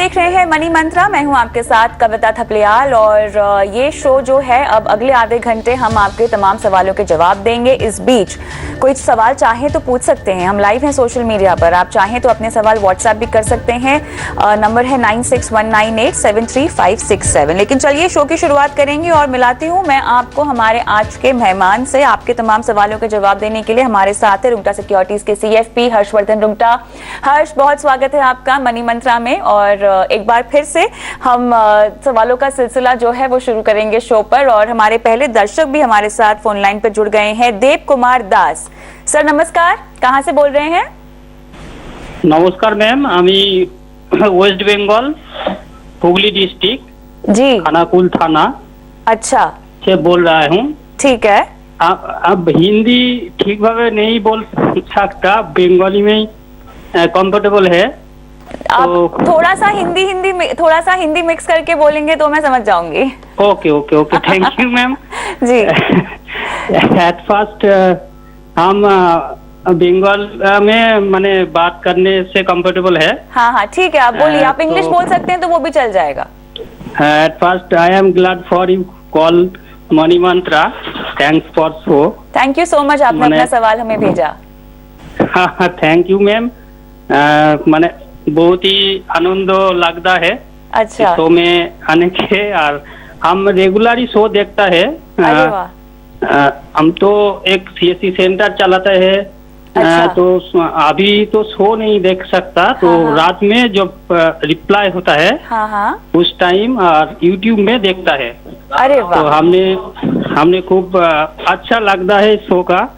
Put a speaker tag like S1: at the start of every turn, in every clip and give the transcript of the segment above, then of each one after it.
S1: देख रहे हैं मनी मंत्रा। मैं हूं आपके साथ कविता थपलियाल और ये शो जो है अब अगले आधे घंटे हम आपके तमाम सवालों के जवाब देंगे। इस बीच कोई सवाल चाहें तो पूछ सकते हैं, हम लाइव हैं सोशल मीडिया पर। आप चाहें तो अपने सवाल व्हाट्सएप भी कर सकते हैं, नंबर है 9619873567। लेकिन चलिए शो की शुरुआत करेंगे और मिलाती हूँ मैं आपको हमारे आज के मेहमान से। आपके तमाम सवालों के जवाब देने के लिए हमारे साथ है रुंगटा सिक्योरिटीज के CFP हर्षवर्धन रुंगटा। हर्ष, बहुत स्वागत है आपका मनी मंत्रा में। और एक बार फिर से हम सवालों का सिलसिला जो है वो शुरू करेंगे शो पर। और हमारे पहले दर्शक भी हमारे साथ फोन लाइन पर जुड़ गए हैं, देव कुमार दास। सर नमस्कार, कहां से बोल रहे हैं?
S2: नमस्कार मैम, আমি वेस्ट बंगाल हुगली डिस्ट्रिक्ट
S1: जी,
S2: खानाकुल थाना
S1: अच्छा
S2: से बोल रहा हूँ।
S1: ठीक है।
S2: अब हिंदी ठीक भावे नहीं बोल सकता, बंगाली में कंफर्टेबल है।
S1: आप थोड़ा सा हिंदी मिक्स करके बोलेंगे तो मैं समझ जाऊंगी।
S2: Okay okay okay, thank you ma'am
S1: ji.
S2: At first हम बंगाल में मैंने बात करने से कंफर्टेबल है।
S1: हाँ हाँ ठीक है, आप बोलिए। आप इंग्लिश बोल सकते हैं तो वो भी चल जाएगा।
S2: At first I am glad for you call money Mantra, thanks for show.
S1: Thank you so much, आपने अपना सवाल हमें भेजा।
S2: हाँ थैंक यू मैम। मैंने बहुत ही आनंद लगता है
S1: अच्छा
S2: शो में आने के, और हम रेगुलर ही शो देखता है।
S1: अरे वाह।
S2: हम तो एक CSC सेंटर चलाते हैं।
S1: अच्छा।
S2: तो अभी तो शो नहीं देख सकता, तो
S1: हाँ।
S2: रात में जब रिप्लाई होता है
S1: हाँ
S2: उस टाइम और यूट्यूब में देखता है।
S1: अरे
S2: तो
S1: वाह।
S2: हमने खूब अच्छा लगता है शो का।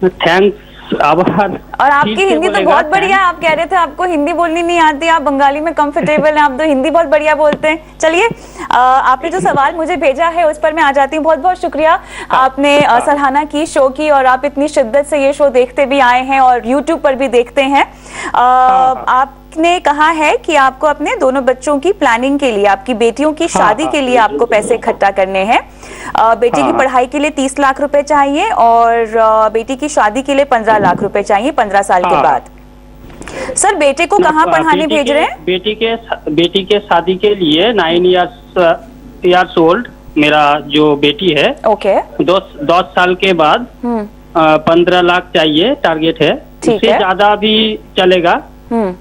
S2: थैंक्स, आभार।
S1: और आपकी हिंदी तो बहुत बढ़िया है। आप कह रहे थे आपको हिंदी बोलनी नहीं आती, आप बंगाली में कंफर्टेबल हैं, आप तो हिंदी बहुत बढ़िया बोलते हैं। चलिए आपने जो सवाल मुझे भेजा है उस पर मैं आ जाती हूँ। बहुत बहुत शुक्रिया, आपने सराहना की शो की, और आप इतनी शिद्दत से ये शो देखते भी आए हैं और यूट्यूब पर भी देखते हैं। आपने कहा है कि आपको अपने दोनों बच्चों की प्लानिंग के लिए, आपकी बेटियों की शादी के लिए आपको पैसे इकट्ठा करने हैं। बेटी की पढ़ाई के लिए 30 लाख रुपए चाहिए और बेटी की शादी के लिए 15 लाख रुपए चाहिए 15 साल के बाद। सर बेटे को कहाँ पढ़ाने भेज रहे हैं?
S2: बेटी के शादी के लिए 9 इयर्स ओल्ड मेरा जो बेटी है,
S1: ओके
S2: 10 साल के बाद 15 लाख चाहिए, टारगेट है। उससे ज्यादा भी चलेगा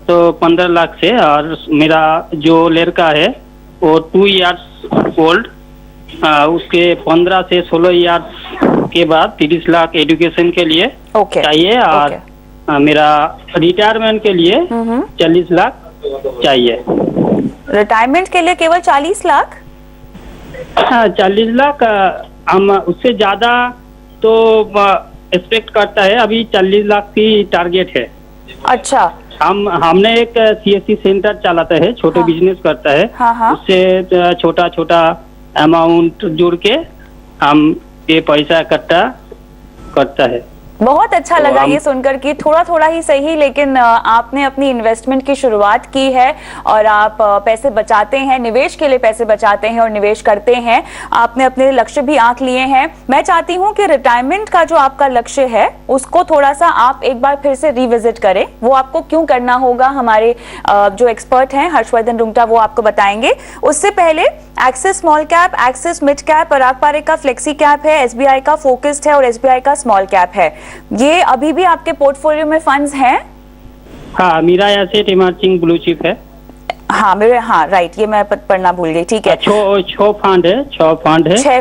S2: तो 15 लाख से। और मेरा जो लड़का है वो 2 इयर्स ओल्ड, उसके 15 से 16 इयर्स के बाद 30 लाख एजुकेशन के लिए चाहिए। और मेरा रिटायरमेंट के लिए 40 लाख चाहिए।
S1: रिटायरमेंट के लिए केवल 40 लाख?
S2: हाँ 40 लाख, हम उससे ज्यादा तो एक्सपेक्ट करता है। अभी 40 लाख की टारगेट है।
S1: अच्छा।
S2: हमने एक CSC सेंटर चलाता है, छोटे बिजनेस करता है।
S1: हाँ।
S2: उससे छोटा छोटा अमाउंट जोड़ के हम ये पैसा इकट्ठा करता है।
S1: बहुत अच्छा लगा ये सुनकर कि थोड़ा थोड़ा ही सही, लेकिन आपने अपनी इन्वेस्टमेंट की शुरुआत की है और आप पैसे बचाते हैं, निवेश के लिए पैसे बचाते हैं और निवेश करते हैं। आपने अपने लक्ष्य भी आंक लिए हैं। मैं चाहती हूं कि रिटायरमेंट का जो आपका लक्ष्य है उसको थोड़ा सा आप एक बार फिर से रिविजिट करें। वो आपको क्यों करना होगा, हमारे जो एक्सपर्ट हैं हर्षवर्धन रुंगटा वो आपको बताएंगे। उससे पहले Axis small cap, Axis mid cap, Parag Parekh का फ्लेक्सी कैप है, SBI का फोकस्ड है और SBI का स्मॉल कैप है। ये अभी भी आपके पोर्टफोलियो में फंड्स हैं?
S2: हाँ, मेरा एसेट इमर्जिंग ब्लू चिप है।
S1: हाँ राइट, ये मैं पढ़ना भूल गई। ठीक है,
S2: 6 फंड है।
S1: 6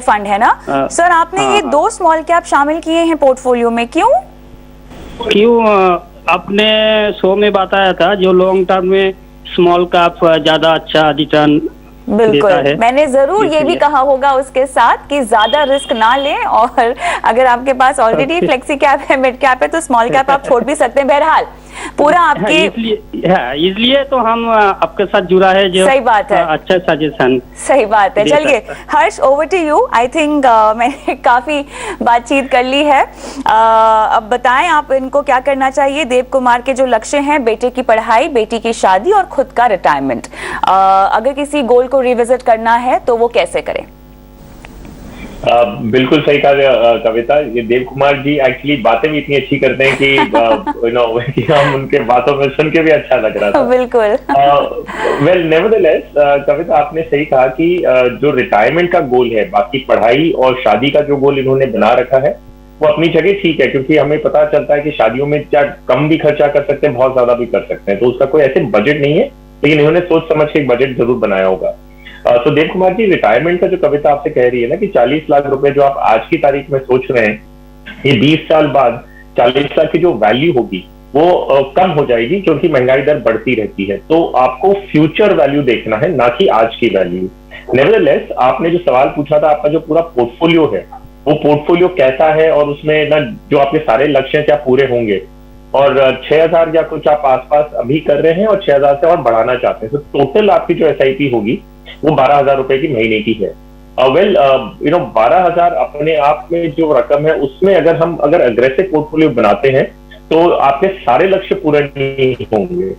S1: फंड है ना? सर आपने ये 2 स्मॉल कैप शामिल किए हैं पोर्टफोलियो में, क्यों?
S2: अपने शो में बताया था जो लॉन्ग टर्म में स्मॉल कैप ज्यादा अच्छा रिटर्न।
S1: बिल्कुल, मैंने जरूर ये भी कहा होगा उसके साथ कि ज्यादा रिस्क ना लें, और अगर आपके पास ऑलरेडी फ्लेक्सी कैप है, मिड कैप है, तो स्मॉल कैप आप छोड़ भी सकते हैं। बहरहाल पूरा आपके
S2: इसलिए तो हम आपके साथ जुड़ा है। जो
S1: सही बात है,
S2: अच्छा सजेशन।
S1: सही बात है। चलिए Harsh, over to you. I think मैंने काफी बातचीत कर ली है। अब बताएं आप इनको क्या करना चाहिए। देव कुमार के जो लक्ष्य हैं, बेटे की पढ़ाई, बेटी की शादी और खुद का रिटायरमेंट, अगर किसी गोल को रिविजिट करना है तो वो कैसे करें?
S3: बिल्कुल सही कहा कविता। ये देव कुमार जी एक्चुअली बातें भी इतनी अच्छी करते हैं कि कि हम उनके बातों में सुन के भी अच्छा लग रहा था।
S1: बिल्कुल।
S3: वेल नेवरदलेस कविता, आपने सही कहा कि जो रिटायरमेंट का गोल है, बाकी पढ़ाई और शादी का जो गोल इन्होंने बना रखा है वो अपनी जगह ठीक है, क्योंकि हमें पता चलता है कि शादियों में क्या कम भी खर्चा कर सकते हैं, बहुत ज्यादा भी कर सकते हैं, तो उसका कोई ऐसे बजट नहीं है, लेकिन इन्होंने सोच समझ के एक बजट जरूर बनाया होगा। तो देव कुमार जी, रिटायरमेंट का जो कविता आपसे कह रही है ना कि 40 लाख रुपए जो आप आज की तारीख में सोच रहे हैं, ये 20 साल बाद 40 लाख की जो वैल्यू होगी वो कम हो जाएगी, क्योंकि महंगाई दर बढ़ती रहती है। तो आपको फ्यूचर वैल्यू देखना है, ना कि आज की वैल्यू। नेवरदलेस, आपने जो सवाल पूछा था, आपका जो पूरा पोर्टफोलियो है वो पोर्टफोलियो कैसा है और उसमें ना जो आपके सारे लक्ष्य क्या पूरे होंगे, और 6000 या कुछ आप आसपास अभी कर रहे हैं और 6000 से और बढ़ाना चाहते हैं, तो टोटल आपकी जो SIP होगी वो 12,000 रुपए की महीने की है। वेल 12,000 अपने आप में जो रकम है उसमें अगर अग्रेसिव पोर्टफोलियो बनाते हैं तो आपके सारे लक्ष्य पूरे नहीं होंगे।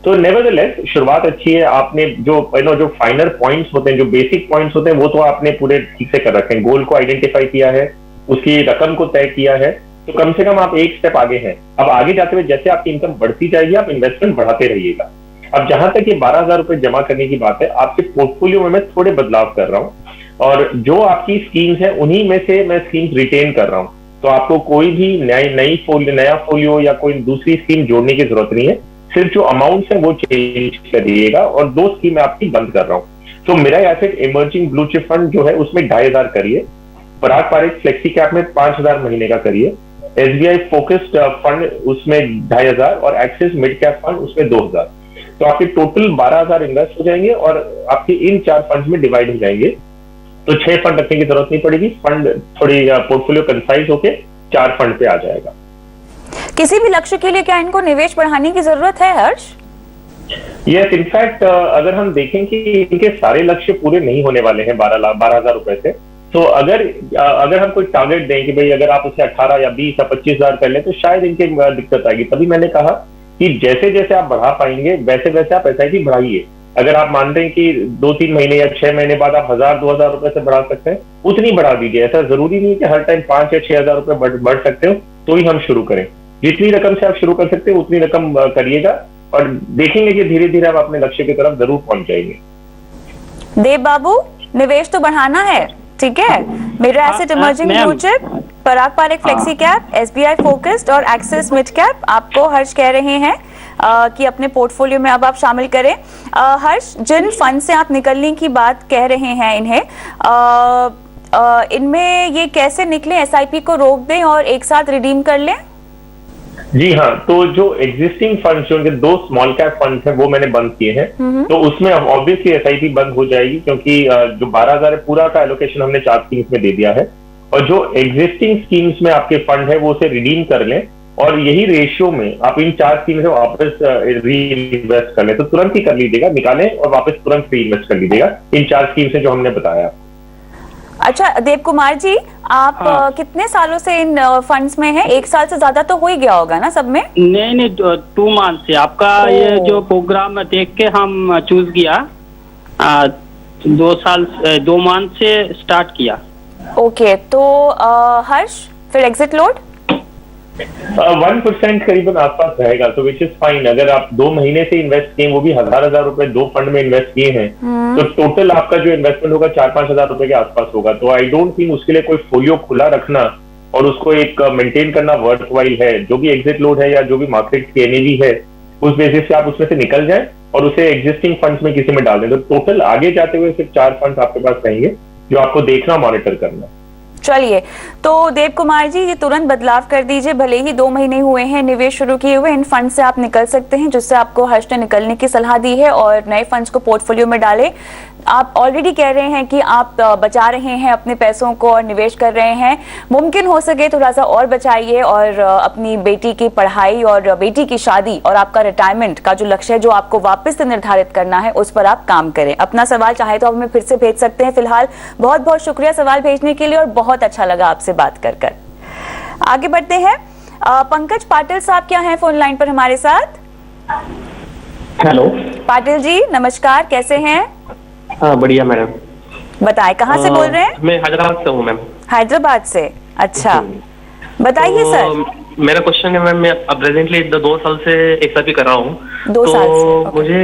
S3: तो नेवरदलेस शुरुआत अच्छी है। आपने जो जो फाइनल पॉइंट्स होते हैं, जो बेसिक पॉइंट्स होते हैं, वो तो आपने पूरे ठीक से कर रखे हैं। गोल को आइडेंटिफाई किया है, उसकी रकम को तय किया है, तो कम से कम आप एक स्टेप आगे हैं। अब आगे जाते हुए जैसे आपकी इनकम बढ़ती जाएगी, आप इन्वेस्टमेंट बढ़ाते रहिएगा। अब जहां तक ये 12,000 रुपए जमा करने की बात है, आपके पोर्टफोलियो में मैं थोड़े बदलाव कर रहा हूँ, और जो आपकी स्कीम्स है उन्हीं में से मैं स्कीम्स रिटेन कर रहा हूँ। तो आपको कोई भी नया फोलियो या कोई दूसरी स्कीम जोड़ने की जरूरत नहीं है, सिर्फ जो अमाउंट है वो चेंज करिएगा, और 2 स्कीम आपकी बंद कर रहा हूँ। तो मेरा asset emerging blue chip fund जो है उसमें 2,500 करिए, पराग पारिक फ्लेक्सी कैप में 5,000 महीने का करिए, SBI फोकस्ड फंड उसमें 2,500 और एक्सिस मिड कैप फंड उसमें 2,000। तो आपके टोटल 12,000 इन्वेस्ट हो जाएंगे और आपके इन 4 फंड में डिवाइड हो जाएंगे। तो 6 फंड रखने की जरूरत नहीं पड़ेगी, फंड थोड़ी पोर्टफोलियो कंसाइज होके 4 फंड पे आ जाएगा।
S1: किसी भी लक्ष्य के लिए क्या इनको निवेश बढ़ाने की जरूरत है, हर्ष?
S3: यस, इनफैक्ट अगर हम देखें कि इनके सारे लक्ष्य पूरे नहीं होने वाले हैं 12,000 रुपए से, तो अगर हम कोई टारगेट दें कि भाई अगर आप उसे 18 या 20 या 25,000 कर लें तो शायद इनके दिक्कत आएगी। तभी मैंने कहा कि जैसे जैसे आप बढ़ा पाएंगे वैसे वैसे आप SIP बढ़ाइए। अगर आप मानते हैं कि 2-3 महीने या 6 महीने बाद आप 1,000-2,000 रुपए से बढ़ा सकते हैं, उतनी बढ़ा दीजिए। ऐसा जरूरी नहीं है कि हर टाइम 5 या 6,000 रुपए बढ़ सकते हो तो ही हम शुरू करें। जितनी रकम से आप शुरू कर सकते हो उतनी रकम करिएगा, और देखेंगे कि धीरे धीरे आप अपने लक्ष्य की तरफ जरूर पहुंच जाएंगे।
S1: देव बाबू, निवेश तो बढ़ाना है, ठीक है? मेरा asset emerging blue chip, Parag Parikh flexi cap, SBI focused और एक्सिस मिड कैप आपको हर्ष कह रहे हैं कि अपने पोर्टफोलियो में अब आप शामिल करें। हर्ष, जिन फंड से आप निकलने की बात कह रहे हैं इन्हें, इनमें ये कैसे निकले? SIP को रोक दें और एक साथ रिडीम कर लें?
S3: जी हाँ, तो जो एग्जिस्टिंग फंड जो 2 स्मॉल कैप फंड हैं वो मैंने बंद किए हैं। तो उसमें ऑब्वियसली SIP बंद हो जाएगी, क्योंकि जो 12,000 है पूरा का एलोकेशन हमने 4 स्कीम्स में दे दिया है, और जो एग्जिस्टिंग स्कीम्स में आपके फंड है वो उसे रिडीम कर लें, और यही रेशियो में आप इन 4 स्कीम से वापस री इन्वेस्ट कर लें। तो तुरंत ही कर लीजिएगा, निकालें और वापस तुरंत री इन्वेस्ट कर लीजिएगा इन 4 स्कीम से जो हमने बताया।
S1: अच्छा देव कुमार जी, आप कितने सालों से इन फंड्स में हैं? 1 साल से ज्यादा तो हो ही गया होगा ना सब में?
S2: नहीं 2 मंथ से आपका ये जो प्रोग्राम देख के हम चूज किया, 2 मंथ से स्टार्ट किया।
S1: ओके, तो हर्ष फिर एग्जिट लोड
S3: 1% करीबन आसपास रहेगा, तो विच इज फाइन। अगर आप 2 महीने से इन्वेस्ट किए, वो भी 1,000 रुपए 2 फंड में इन्वेस्ट किए हैं, तो टोटल आपका जो इन्वेस्टमेंट होगा 4-5 हजार रुपए के आसपास होगा। तो आई डोंट थिंक उसके लिए कोई फोलियो खुला रखना और उसको एक मेंटेन करना वर्थ वाइल है। जो भी एग्जिट लोड है या जो भी मार्केट की NAV है, उस बेसिस से आप उसमें से निकल जाएं और उसे एग्जिस्टिंग फंड्स में किसी में डाल दें। तो टोटल आगे जाते हुए सिर्फ 4 फंड आपके पास रहेंगे जो आपको देखना, मॉनिटर करना।
S1: चलिए, तो देव कुमार जी ये तुरंत बदलाव कर दीजिए। भले ही 2 महीने हुए हैं निवेश शुरू किए हुए, इन फंड से आप निकल सकते हैं, जिससे आपको हर्ष ने निकलने की सलाह दी है, और नए फंड्स को पोर्टफोलियो में डालें। आप ऑलरेडी कह रहे हैं कि आप बचा रहे हैं अपने पैसों को और निवेश कर रहे हैं। मुमकिन हो सके थोड़ा सा और बचाइए, और अपनी बेटी की पढ़ाई और बेटी की शादी और आपका रिटायरमेंट का जो लक्ष्य है जो आपको वापस से निर्धारित करना है, उस पर आप काम करें। अपना सवाल चाहे तो आप हमें फिर से भेज सकते हैं। फिलहाल बहुत बहुत शुक्रिया सवाल भेजने के लिए, और बहुत अच्छा लगा आपसे बात कर। आगे बढ़ते हैं। पंकज पाटिल साहब क्या हैं फोन लाइन पर हमारे साथ?
S4: हेलो
S1: पाटिल जी नमस्कार, कैसे हैं?
S4: हाँ बढ़िया मैडम।
S1: बताएं कहाँ से बोल रहे हैं?
S4: मैं हैदराबाद से हूँ मैम।
S1: हैदराबाद से, अच्छा बताइए सर।
S4: मेरा क्वेश्चन है मैम, मैं अब प्रेजेंटली 2 साल से एसआईपी कर रहा हूँ।
S1: 2 साल से,
S4: तो मुझे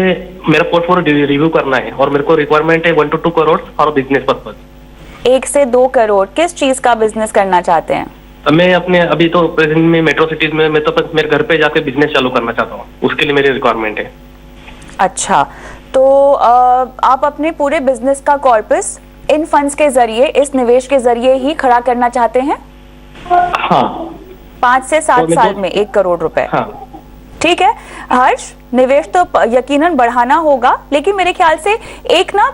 S4: मेरा पोर्टफोलियो रिव्यू करना है और मेरे को रिक्वायरमेंट है 1 to 2 crore for business purpose.
S1: 1 से 2 करोड़ किस चीज का बिजनेस करना चाहते हैं?
S4: मैं अपने अभी तो प्रेजेंट में मेट्रो सिटीज में मैं तो मेरे घर पे जाके बिजनेस चालू करना चाहता हूँ, उसके लिए मेरी रिक्वायरमेंट है।
S1: अच्छा, तो आप अपने पूरे बिजनेस का कॉर्पस इन फंड्स के जरिए, इस निवेश के जरिए ही खड़ा करना चाहते हैं?
S4: हाँ।
S1: 5 से 7 साल में 1 करोड़ रुपए।
S4: हाँ।
S1: ठीक है हर्ष, निवेश तो यकीनन बढ़ाना होगा, लेकिन मेरे ख्याल से एक ना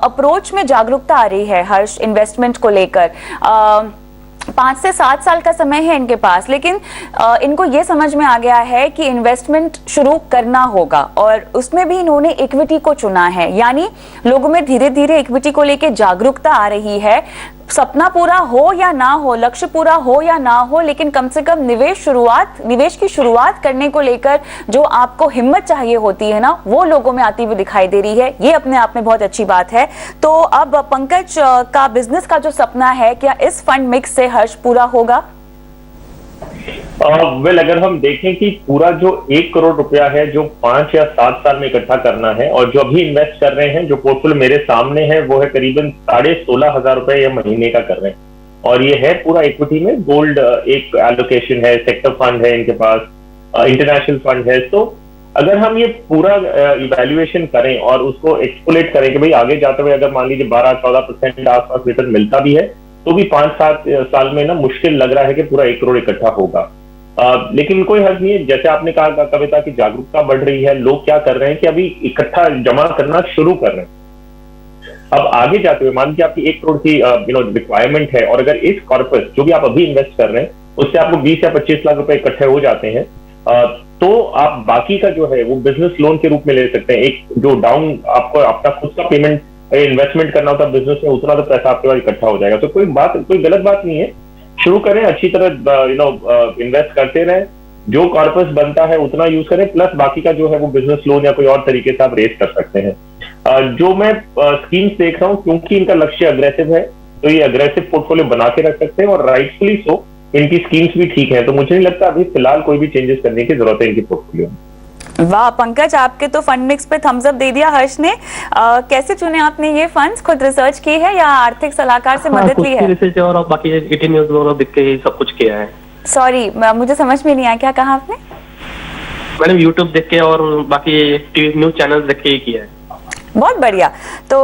S1: अप्रोच में जागरूकता आ रही है हर्ष, इन्वेस्टमेंट को लेकर। 5 से 7 साल का समय है इनके पास, लेकिन इनको ये समझ में आ गया है कि इन्वेस्टमेंट शुरू करना होगा और उसमें भी इन्होंने इक्विटी को चुना है। यानी लोगों में धीरे धीरे इक्विटी को लेकर जागरूकता आ रही है। सपना पूरा हो या ना हो, लक्ष्य पूरा हो या ना हो, लेकिन कम से कम निवेश की शुरुआत करने को लेकर जो आपको हिम्मत चाहिए होती है ना, वो लोगों में आती हुई दिखाई दे रही है। ये अपने आप में बहुत अच्छी बात है। तो अब पंकज का बिजनेस का जो सपना है, क्या इस फंड मिक्स से हर्ष पूरा होगा?
S3: वेल, अगर हम देखें कि पूरा जो 1 करोड़ रुपया है जो 5 या 7 साल में इकट्ठा करना है, और जो अभी इन्वेस्ट कर रहे हैं, जो पोर्टफोलियो मेरे सामने है, वो है करीबन 16,500 रुपए या महीने का कर रहे हैं। और ये है पूरा इक्विटी में, गोल्ड एक एलोकेशन है, सेक्टर फंड है इनके पास, इंटरनेशनल फंड है। तो अगर हम ये पूरा इवैल्यूएशन करें और उसको एक्सपोलेट करें कि भाई आगे जाते हुए अगर मान लीजिए 12-14% आसपास रिटर्न मिलता भी है, तो भी 5-7 साल में ना मुश्किल लग रहा है कि पूरा 1 करोड़ इकट्ठा होगा। लेकिन कोई हर्ज नहीं है, जैसे आपने कहा कविता की जागरूकता बढ़ रही है, लोग क्या कर रहे हैं कि अभी इकट्ठा जमा करना शुरू कर रहे हैं। अब आगे जाते हुए मान लीजिए आपकी 1 करोड़ की रिक्वायरमेंट है, और अगर इस कॉर्पस जो भी आप अभी इन्वेस्ट कर रहे हैं उससे आपको 20 या 25 लाख रुपए इकट्ठे हो जाते हैं, तो आप बाकी का जो है वो बिजनेस लोन के रूप में ले सकते हैं। एक जो डाउन आपको अपना खुद का पेमेंट इन्वेस्टमेंट करना होता है बिजनेस में, उतना तो पैसा आपके पास इकट्ठा हो जाएगा। तो कोई गलत बात नहीं है, शुरू करें, अच्छी तरह इन्वेस्ट करते रहें, जो कॉर्पस बनता है उतना यूज करें, प्लस बाकी का जो है वो बिजनेस लोन या कोई और तरीके से आप रेज कर सकते हैं। जो मैं स्कीम्स देख रहा हूँ, क्योंकि इनका लक्ष्य अग्रेसिव है, तो ये अग्रेसिव पोर्टफोलियो बना के रख सकते हैं, और राइटफुली सो इनकी स्कीम्स भी ठीक है। तो मुझे नहीं लगता अभी फिलहाल कोई भी चेंजेस करने की जरूरत है इनकी पोर्टफोलियो में।
S1: वाह पंकज, आपके तो फंड मिक्स पे थम्स अप दे दिया हर्ष ने। कैसे चुने आपने ये फंड्स? खुद रिसर्च की है या आर्थिक सलाहकार से मदद ली है?
S4: रिसर्च और बाकी 18 न्यूज़ वगैरह देख के ही सब कुछ किया है।
S1: सॉरी, मुझे समझ में नहीं आया, क्या कहा आपने?
S4: मैंने यूट्यूब देख के और बाकी टीवी न्यूज चैनल देख के ही किया है।
S1: बहुत बढ़िया। तो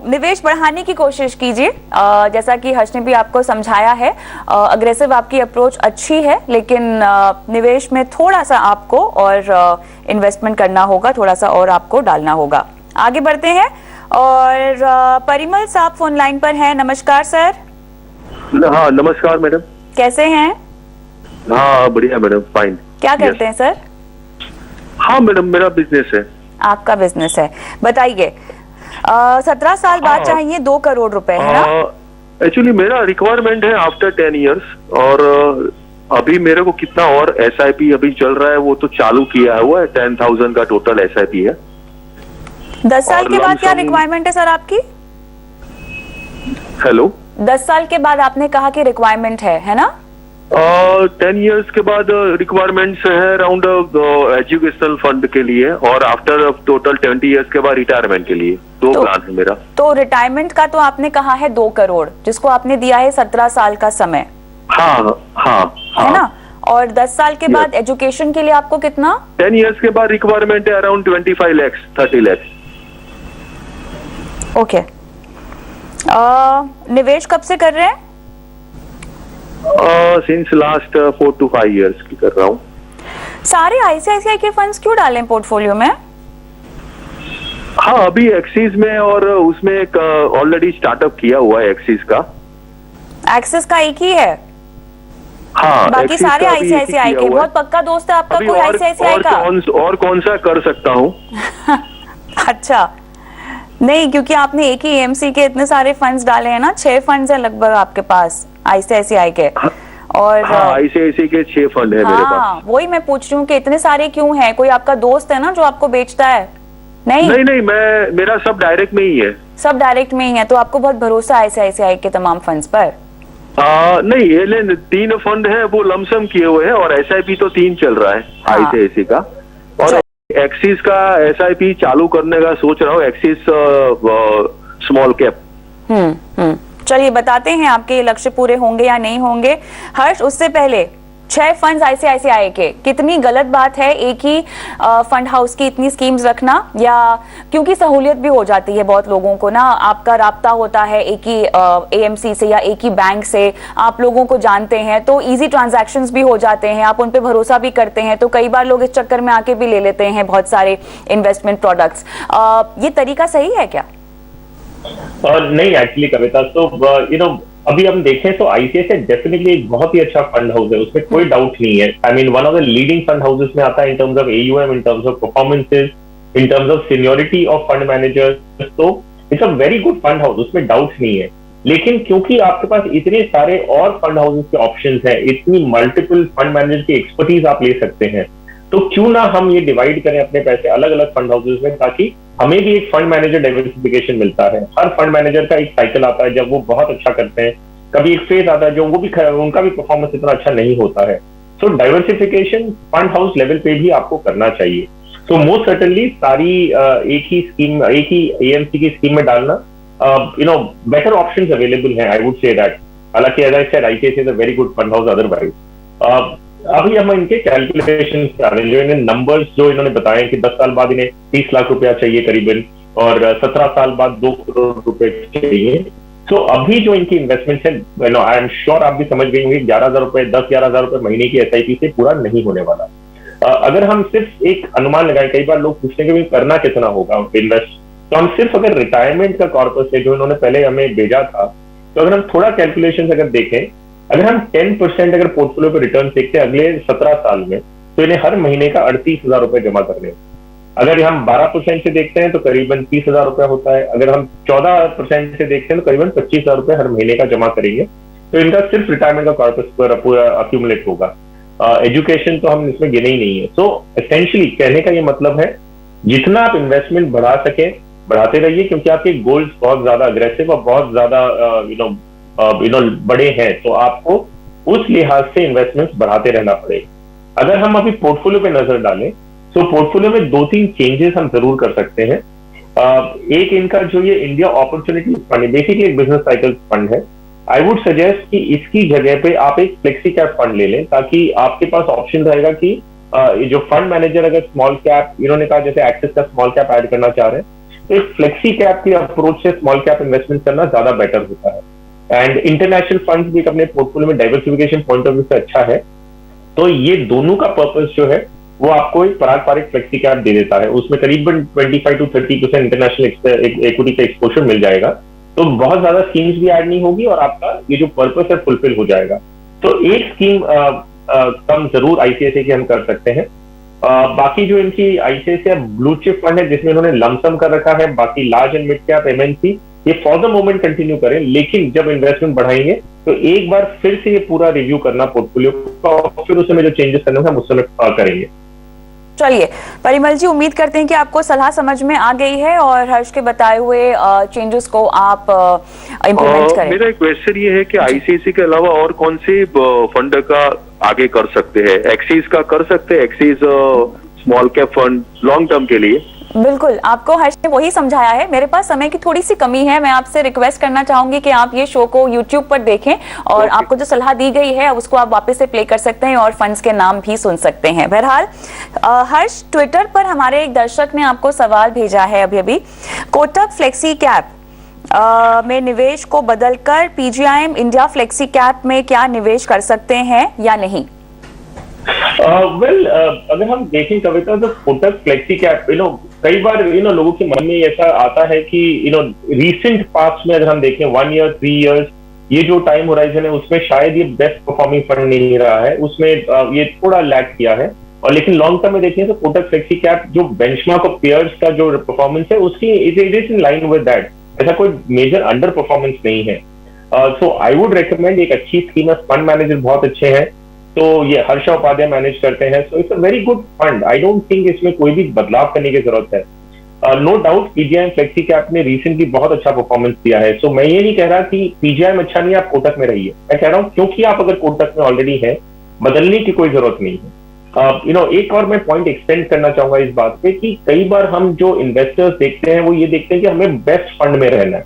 S1: निवेश बढ़ाने की कोशिश कीजिए, जैसा कि हर्ष ने भी आपको समझाया है। अग्रेसिव आपकी अप्रोच अच्छी है, लेकिन निवेश में थोड़ा सा आपको और इन्वेस्टमेंट करना होगा, थोड़ा सा और आपको डालना होगा। आगे बढ़ते हैं और परिमल साहब फोन लाइन पर हैं। नमस्कार सर।
S5: हाँ नमस्कार मैडम,
S1: कैसे हैं?
S5: हाँ बढ़िया मैडम, फाइन।
S1: क्या करते हैं सर?
S5: हाँ मैडम, मेरा बिजनेस है।
S1: आपका बिजनेस है, बताइए। 17 साल बाद चाहिए 2 करोड़ रुपए, है ना?
S5: एक्चुअली मेरा रिक्वायरमेंट है आफ्टर 10 इयर्स, और अभी मेरे को कितना और एसआईपी अभी चल रहा है वो तो चालू किया हुआ है, 10,000 का टोटल एसआईपी है।
S1: 10 साल के बाद क्या रिक्वायरमेंट है सर आपकी?
S5: हेलो,
S1: 10 साल के बाद आपने कहा कि रिक्वायरमेंट है ना?
S5: 10 इयर्स के बाद रिक्वायरमेंट्स है अराउंड एजुकेशनल फंड के लिए, और आफ्टर टोटल 20 इयर्स के बाद रिटायरमेंट के लिए 2 प्लान है मेरा।
S1: तो रिटायरमेंट का तो आपने कहा है 2 करोड़, जिसको आपने दिया है 17 साल का समय।
S5: हाँ हाँ
S1: है ना? और 10 साल के बाद एजुकेशन के लिए आपको कितना?
S5: 10 इयर्स के बाद रिक्वायरमेंट है अराउंड 25 lakhs, 30 lakhs।
S1: ओके। निवेश कब से कर रहे हैं?
S5: सिंस लास्ट 4 to 5 years की कर रहा हूँ।
S1: सारे आईसीआईसीआई के फंड्स क्यों डालें पोर्टफोलियो में?
S5: हाँ अभी एक्सिस में, और उसमें एक ऑलरेडी स्टार्टअप किया हुआ है एक्सिस का।
S1: एक्सिस का एक ही है?
S5: हाँ,
S1: बाकी सारे आईसीआईसीआई के? बहुत पक्का दोस्त है आपका कोई आईसीआईसीआई का?
S5: और कौन सा कर सकता हूँ?
S1: अच्छा, नहीं, क्योंकि आपने एक ही एएमसी के इतने सारे फंड्स डाले हैं ना, 6 फंड्स हैं लगभग आपके पास आईसीआईसीआई के। और
S5: आईसीआईसीआई के 6 फंड है मेरे पास।
S1: वही मैं पूछ रही हूँ कि इतने सारे क्यों हैं? कोई आपका दोस्त है ना जो आपको बेचता है?
S5: नहीं, मेरा सब डायरेक्ट में ही है।
S1: सब डायरेक्ट में ही है, तो आपको बहुत भरोसा है आईसीआईसीआई के तमाम फंड्स पर?
S5: नहीं, ये 3 फंड है वो लमसम किए हुए हैं और SIP तो 3 चल रहा है ICICI का। और एक्सिस का SIP चालू करने का सोच रहा हूँ, एक्सिस स्मॉल कैप।
S1: चलिए बताते हैं आपके ये लक्ष्य पूरे होंगे या नहीं होंगे। हर्ष, उससे पहले 6 फंड्स ICICI के, कितनी गलत बात है एक ही फंड हाउस की इतनी स्कीम्स रखना? या क्योंकि सहूलियत भी हो जाती है बहुत लोगों को ना, आपका राब्ता होता है एक ही AMC से या एक ही बैंक से, आप लोगों को जानते हैं तो इजी ट्रांजैक्शंस भी हो जाते हैं, आप उन पे भरोसा भी करते हैं, तो कई बार लोग इस चक्कर में आके भी ले लेते हैं बहुत सारे इन्वेस्टमेंट प्रोडक्ट्स। ये तरीका सही है क्या?
S3: नहीं एक्चुअली कविता, तो अभी हम देखें तो ICICI डेफिनेटली एक बहुत ही अच्छा फंड हाउस है, उसमें कोई डाउट नहीं है। I mean one of the leading fund houses में आता है in terms of AUM, in terms of performances, in terms of seniority of fund managers. तो it's a very good fund house, उसमें डाउट नहीं है। लेकिन क्योंकि आपके पास इतने सारे और फंड हाउसेस के ऑप्शंस हैं, इतनी मल्टीपल फंड मैनेजर की एक्सपर्टीज आप ले सकते हैं, तो क्यों ना हम ये डिवाइड करें अपने पैसे अलग अलग फंड हाउसेस में, ताकि हमें भी एक फंड मैनेजर डाइवर्सिफिकेशन मिलता है। हर फंड मैनेजर का एक साइकिल आता है जब वो बहुत अच्छा करते हैं, कभी एक फेज आता है जो वो भी उनका भी परफॉर्मेंस इतना अच्छा नहीं होता है। सो डाइवर्सिफिकेशन फंड हाउस लेवल पे भी आपको करना चाहिए। तो मोस्ट सर्टेनली सारी एक ही स्कीम, एक ही AMC की स्कीम में डालना, बेटर ऑप्शंस अवेलेबल हैं, आई वुड से दैट। हालांकि as I said ICICI is a very good fund house otherwise. अभी हम इनके कैलकुलेशन आ रहे हैं, जो इन्हें नंबर्स जो इन्होंने बताए कि 10 साल बाद इन्हें 30 लाख रुपया चाहिए करीबन, और 17 साल बाद 2 करोड़ रुपए चाहिए। तो अभी जो इनकी इन्वेस्टमेंट है, आई एम श्योर आप भी समझ गई होंगी, 11,000 रुपए, 10-11,000 रुपए महीने की SIP से पूरा नहीं होने वाला। अगर हम सिर्फ एक अनुमान लगाएं, कई बार लोग पूछते हैं कि करना कितना होगा इन्वेस्ट, तो हम सिर्फ अगर रिटायरमेंट का कॉर्पस है जो इन्होंने पहले हमें भेजा था, तो अगर हम थोड़ा कैलकुलेशन अगर देखें, अगर हम 10% अगर पोर्टफोलियो पे रिटर्न देखते हैं अगले 17 साल में, तो इन्हें हर महीने का 38,000 रुपए जमा करने। अगर हम 12% से देखते हैं तो करीबन 30,000 रुपया होता है। अगर हम 14% से देखते हैं तो करीबन 25,000 रुपए हर महीने का जमा करेंगे, तो इनका सिर्फ रिटायरमेंट का कॉर्पस पूरा अक्यूमुलेट होगा। एजुकेशन तो हम इसमें गिने ही नहीं है। सो एसेंशियली कहने का ये मतलब है, जितना आप इन्वेस्टमेंट बढ़ा सके बढ़ाते रहिए, क्योंकि आपके गोल्स बहुत ज्यादा अग्रेसिव और बहुत ज्यादा बड़े हैं, तो आपको उस लिहाज से इन्वेस्टमेंट्स बढ़ाते रहना पड़ेगा। अगर हम अभी पोर्टफोलियो पे नजर डालें, तो पोर्टफोलियो में 2-3 चेंजेस हम जरूर कर सकते हैं। एक इनका जो ये इंडिया अपॉर्चुनिटी फंड है, बेसिकली एक बिजनेस साइकिल फंड है। आई वुड सजेस्ट कि इसकी जगह पे आप एक फ्लेक्सी कैप फंड ले लें, ताकि आपके पास ऑप्शन रहेगा कि जो फंड मैनेजर अगर स्मॉल कैप, इन्होंने कहा जैसे एक्सिस का स्मॉल कैप ऐड करना चाह रहे हैं, तो एक फ्लेक्सी कैप की अप्रोच से स्मॉल कैप इन्वेस्टमेंट करना ज्यादा बेटर होता है। एंड इंटरनेशनल फंड भी अपने पोर्टफोलियो में डाइवर्सिफिकेशन पॉइंट ऑफ व्यू से अच्छा है। तो ये दोनों का पर्पस जो है वो आपको एक पारंपरिक फ्लेक्सी कैप दे देता है, उसमें करीबन 25 to 30% इंटरनेशनल इक्विटी का एक्सपोजर मिल जाएगा। तो बहुत ज्यादा स्कीम्स भी ऐड नहीं होगी और आपका ये जो पर्पस है फुलफिल हो जाएगा। तो एक स्कीम कम जरूर ICICI की हम कर सकते हैं। बाकी जो इनकी ICICI ब्लू चिप फंड है जिसमें इन्होंने लमसम कर रखा है, बाकी large and mid cap MNC ये फॉर द मोमेंट कंटिन्यू करें, लेकिन जब इन्वेस्टमेंट बढ़ाएंगे तो एक बार फिर से ये पूरा रिव्यू करना पोर्टफोलियो का, और फिर उसमें जो चेंजेस करने हम उस समय करेंगे।
S1: चलिए परिमल जी, उम्मीद करते हैं कि आपको सलाह समझ में आ गई है और हर्ष के बताए हुए चेंजेस को आप इम्प्लीमेंट करें।
S5: मेरा एक क्वेश्चन ये है कि ICICI के अलावा और कौन से फंड का आगे कर सकते हैं? एक्सिस का कर सकते हैं, axis small cap fund long term के लिए।
S1: बिल्कुल, आपको हर्ष ने वही समझाया है। मेरे पास समय की थोड़ी सी कमी है, मैं आपसे रिक्वेस्ट करना चाहूंगी कि आप ये शो को YouTube पर देखें और आपको जो सलाह दी गई है उसको आप वापस से प्ले कर सकते हैं और फंड्स के नाम भी सुन सकते हैं। बहरहाल हर्ष, ट्विटर पर हमारे एक दर्शक ने आपको सवाल भेजा है अभी कोटक फ्लेक्सी कैप में निवेश को बदलकर PGIM इंडिया फ्लेक्सी कैप में क्या निवेश कर सकते हैं या नहीं?
S3: अगर हम देखें कविता, तो कोटक फ्लेक्सी कैप कई बार लोगों के मन में ऐसा आता है कि रीसेंट पास्ट में अगर हम देखें 1 year 3 years ये जो टाइम होराइजन है उसमें शायद ये बेस्ट परफॉर्मिंग फंड नहीं रहा है, उसमें ये थोड़ा लैग किया है। और लेकिन लॉन्ग टर्म में देखें तो कोटक फ्लेक्सी कैप जो बेंचमार्क ऑफ पेयर्स का जो परफॉर्मेंस है उसकी it is in line with that, ऐसा कोई मेजर अंडर परफॉर्मेंस नहीं है। सो आई वुड रिकमेंड, एक अच्छी स्कीम है, फंड मैनेजर बहुत अच्छे हैं, तो ये हर्षा उपाध्याय मैनेज करते हैं, so it's a very good fund. I don't think इसमें कोई भी बदलाव करने की जरूरत है। No doubt PGI flexi cap ने रिसेंटली बहुत अच्छा परफॉर्मेंस दिया है। सो मैं ये नहीं कह रहा कि पीजीआई में अच्छा नहीं है आप कोटक में रहिए, मैं कह रहा हूँ क्योंकि आप अगर कोटक में ऑलरेडी है बदलने की कोई जरूरत नहीं है। एक और मैं पॉइंट एक्सटेंड करना चाहूंगा इस बात पे कि कई बार हम जो इन्वेस्टर्स देखते हैं वो ये देखते हैं कि हमें बेस्ट फंड में रहना है।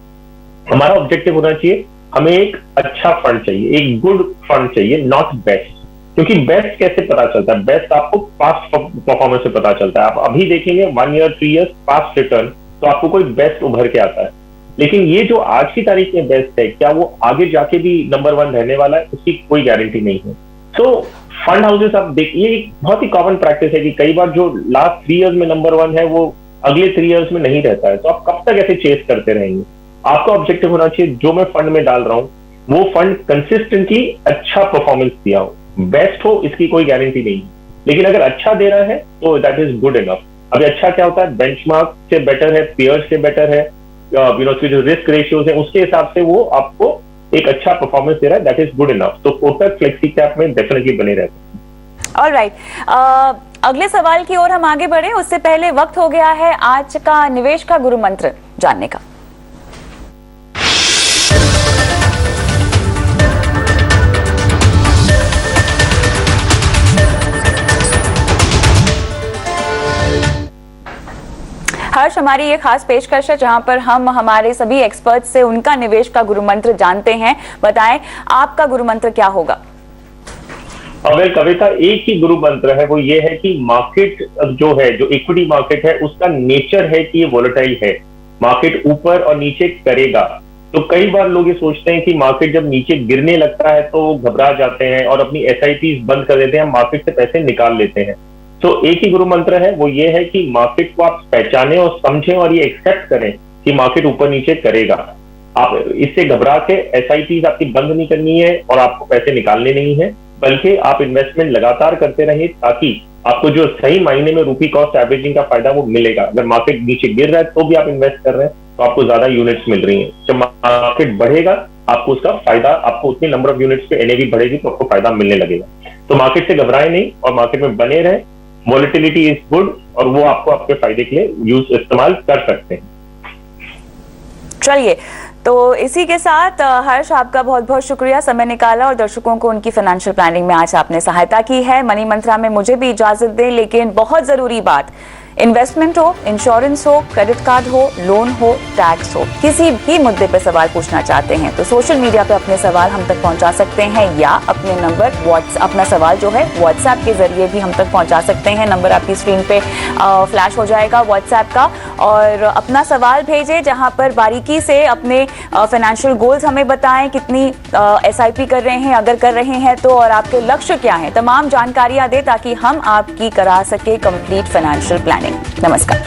S3: हमारा ऑब्जेक्टिव होना चाहिए हमें एक अच्छा फंड चाहिए, एक गुड फंड चाहिए, नॉट बेस्ट। क्योंकि बेस्ट कैसे पता चलता है? बेस्ट आपको पास्ट परफॉर्मेंस से पता चलता है। आप अभी देखेंगे 1 ईयर 3 ईयर्स पास्ट रिटर्न तो आपको कोई बेस्ट उभर के आता है, लेकिन ये जो आज की तारीख में बेस्ट है क्या वो आगे जाके भी नंबर 1 रहने वाला है? उसकी कोई गारंटी नहीं है। तो फंड हाउसेस आप देखिए बहुत ही कॉमन प्रैक्टिस है कि कई बार जो लास्ट 3 ईयर्स में नंबर 1 है वो अगले 3 ईयर्स में नहीं रहता है। तो आप कब तक ऐसे चेस करते रहेंगे? आपका ऑब्जेक्टिव होना चाहिए जो मैं फंड में डाल रहा हूं वो फंड कंसिस्टेंटली अच्छा परफॉर्मेंस दिया हो। बेस्ट हो इसकी कोई गारंटी नहीं है, लेकिन अगर अच्छा दे रहा है तो दैट इज गुड इनफ। अभी अच्छा क्या होता है? बेंचमार्क से बेटर है, पीयर्स से बेटर है, उसके जो रिस्क रेशियोज है उसके हिसाब से वो आपको एक अच्छा परफॉर्मेंस दे रहा है, दैट इज गुड इनफ। तो कोटक फ्लेक्सी कैप में डेफिनेटली बने रहते हैं।
S1: ऑलराइट, अगले सवाल की ओर हम आगे बढ़े उससे पहले वक्त हो गया है आज का निवेश का गुरु मंत्र जानने का। हर्ष, हमारी ये खास पेशकश है जहां पर हम हमारे सभी एक्सपर्ट से उनका निवेश का गुरु मंत्र जानते हैं। बताएं आपका गुरु मंत्र क्या होगा?
S3: अगर कविता एक ही गुरु मंत्र है वो ये है कि मार्केट जो है, जो इक्विटी मार्केट है उसका नेचर है कि ये वोलेटाइल है, मार्केट ऊपर और नीचे करेगा। तो कई बार लोग ये सोचते हैं कि मार्केट जब नीचे गिरने लगता है तो घबरा जाते हैं और अपनी एसआईपी बंद कर देते हैं, मार्केट से पैसे निकाल लेते हैं। तो एक ही गुरु मंत्र है वो ये है कि मार्केट को आप पहचानें और समझें और ये एक्सेप्ट करें कि मार्केट ऊपर नीचे करेगा। आप इससे घबरा के एसआईपी आपकी बंद नहीं करनी है और आपको पैसे निकालने नहीं है, बल्कि आप इन्वेस्टमेंट लगातार करते रहें ताकि आपको जो सही मायने में रुपी कॉस्ट एवरेजिंग का फायदा वो मिलेगा। अगर मार्केट नीचे गिर रहा है तो भी आप इन्वेस्ट कर रहे हैं तो आपको ज्यादा यूनिट्स मिल रही हैं। जब मार्केट बढ़ेगा आपको उसका फायदा, आपको उतनी नंबर ऑफ यूनिट्स पे एनएवी बढ़ेगी तो आपको फायदा मिलने लगेगा। तो मार्केट से घबराए नहीं और मार्केट में बने रहें। वॉलेटिलिटी इज गुड और वो आपको आपके फायदे के लिए इस्तेमाल कर सकते हैं।
S1: चलिए, तो इसी के साथ हर्ष आपका बहुत बहुत शुक्रिया, समय निकाला और दर्शकों को उनकी फाइनेंशियल प्लानिंग में आज आपने सहायता की है। मनी मंत्रा में मुझे भी इजाजत दें, लेकिन बहुत जरूरी बात, इन्वेस्टमेंट हो, इंश्योरेंस हो, क्रेडिट कार्ड हो, लोन हो, टैक्स हो, किसी भी मुद्दे पर सवाल पूछना चाहते हैं तो सोशल मीडिया पे अपने सवाल हम तक पहुंचा सकते हैं या अपने नंबर अपना सवाल जो है व्हाट्सएप के जरिए भी हम तक पहुंचा सकते हैं। नंबर आपकी स्क्रीन पे फ्लैश हो जाएगा व्हाट्सएप का, और अपना सवाल भेजें जहां पर बारीकी से अपने फाइनेंशियल गोल्स हमें बताएं, कितनी एसआईपी कर रहे हैं, अगर कर रहे हैं तो, और आपके लक्ष्य क्या हैं, तमाम जानकारियां दें ताकि हम आपकी करा सके कंप्लीट फाइनेंशियल प्लानिंग। नमस्कार।